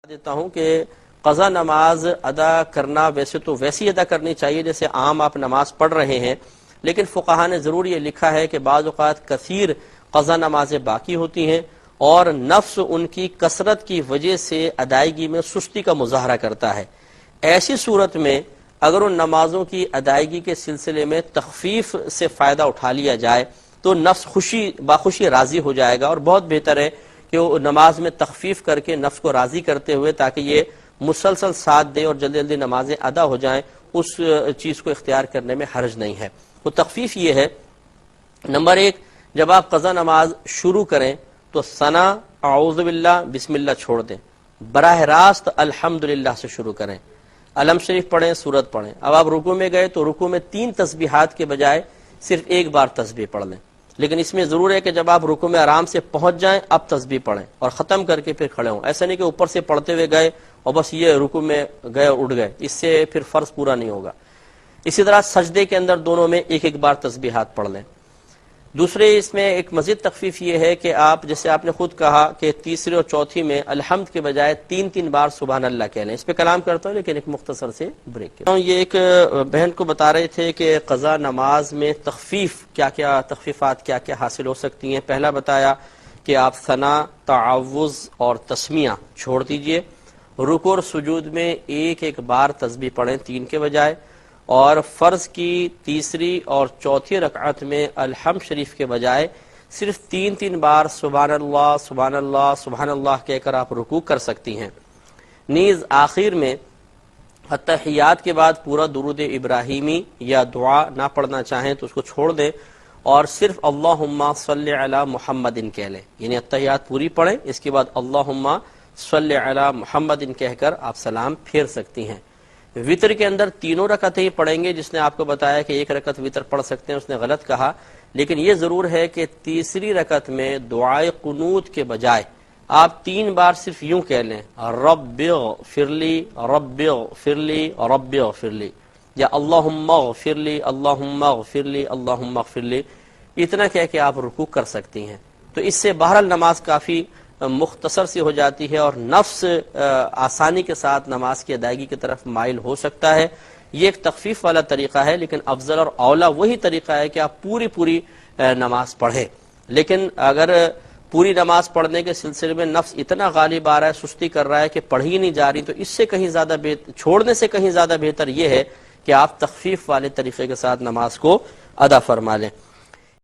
دیتا ہوں کہ قضا نماز ادا کرنا ویسے تو ویسی ادا کرنی چاہیے جیسے عام آپ نماز پڑھ رہے ہیں، لیکن فقہا نے ضرور یہ لکھا ہے کہ بعض اوقات کثیر قضا نمازیں باقی ہوتی ہیں اور نفس ان کی کثرت کی وجہ سے ادائیگی میں سستی کا مظاہرہ کرتا ہے۔ ایسی صورت میں اگر ان نمازوں کی ادائیگی کے سلسلے میں تخفیف سے فائدہ اٹھا لیا جائے تو نفس باخوشی راضی ہو جائے گا، اور بہت بہتر ہے کہ وہ نماز میں تخفیف کر کے نفس کو راضی کرتے ہوئے تاکہ یہ مسلسل ساتھ دے اور جلدی جلدی نمازیں ادا ہو جائیں، اس چیز کو اختیار کرنے میں حرج نہیں ہے۔ وہ تخفیف یہ ہے، نمبر ایک، جب آپ قضا نماز شروع کریں تو ثنا اعوذ باللہ بسم اللہ چھوڑ دیں، براہ راست الحمدللہ سے شروع کریں، علم شریف پڑھیں، سورت پڑھیں۔ اب آپ رکوع میں گئے تو رکوع میں 3 تسبیحات کے بجائے صرف ایک بار تسبیح پڑھ لیں، لیکن اس میں ضرور ہے کہ جب آپ رکوع میں آرام سے پہنچ جائیں اب تسبیح پڑھیں اور ختم کر کے پھر کھڑے ہوں۔ ایسا نہیں کہ اوپر سے پڑھتے ہوئے گئے اور بس یہ رکوع میں گئے اور اٹھ گئے، اس سے پھر فرض پورا نہیں ہوگا۔ اسی طرح سجدے کے اندر دونوں میں ایک ایک بار تسبیحات پڑھ لیں۔ دوسرے اس میں ایک مزید تخفیف یہ ہے کہ آپ جیسے آپ نے خود کہا کہ تیسری اور چوتھی میں الحمد کے بجائے 3 بار سبحان اللہ کہہ لیں۔ اس پہ کلام کرتا ہوں لیکن ایک مختصر سے بریک یہ ایک بہن کو بتا رہے تھے کہ قضا نماز میں تخفیف تخفیفات کیا کیا حاصل ہو سکتی ہیں۔ پہلا بتایا کہ آپ ثنا، تعوذ اور تسمیہ چھوڑ دیجئے، رکوع اور سجود میں ایک ایک بار تسبیح پڑھیں 3 کے بجائے، اور فرض کی تیسری اور چوتھی رکعت میں الحمد شریف کے بجائے صرف 3 بار سبحان اللہ سبحان اللہ سبحان اللہ کہہ کر آپ رکوع کر سکتی ہیں۔ نیز آخر میں اتحیات کے بعد پورا درود ابراہیمی یا دعا نہ پڑھنا چاہیں تو اس کو چھوڑ دیں اور صرف اللہم صلی علی محمد کہہ لیں، یعنی اتحیات پوری پڑھیں، اس کے بعد اللہم صلی علی محمد کہہ کر آپ سلام پھیر سکتی ہیں۔ وطر کے اندر 3 رکعتیں ہی پڑھیں گے، جس نے آپ کو بتایا کہ 1 رکعت وطر پڑھ سکتے ہیں اس نے غلط کہا، لیکن یہ ضرور ہے کہ تیسری رکعت میں دعائے قنوت کے بجائے آپ 3 بار صرف یوں کہہ لیں رب اغفر لی رب اغفر لی رب اغفر لی، یا اللہم اغفر لی اللہم اغفر لی اللہم اغفر لی، اتنا کہہ کے آپ رکوع کر سکتی ہیں۔ تو اس سے بہرحال نماز کافی مختصر سی ہو جاتی ہے اور نفس آسانی کے ساتھ نماز کی ادائیگی کی طرف مائل ہو سکتا ہے۔ یہ ایک تخفیف والا طریقہ ہے، لیکن افضل اور اولا وہی طریقہ ہے کہ آپ پوری نماز پڑھیں۔ لیکن اگر پوری نماز پڑھنے کے سلسلے میں نفس اتنا غالب آ رہا ہے، سستی کر رہا ہے کہ پڑھی نہیں جا رہی، تو اس سے کہیں زیادہ چھوڑنے سے کہیں زیادہ بہتر یہ ہے کہ آپ تخفیف والے طریقے کے ساتھ نماز کو ادا فرما لیں۔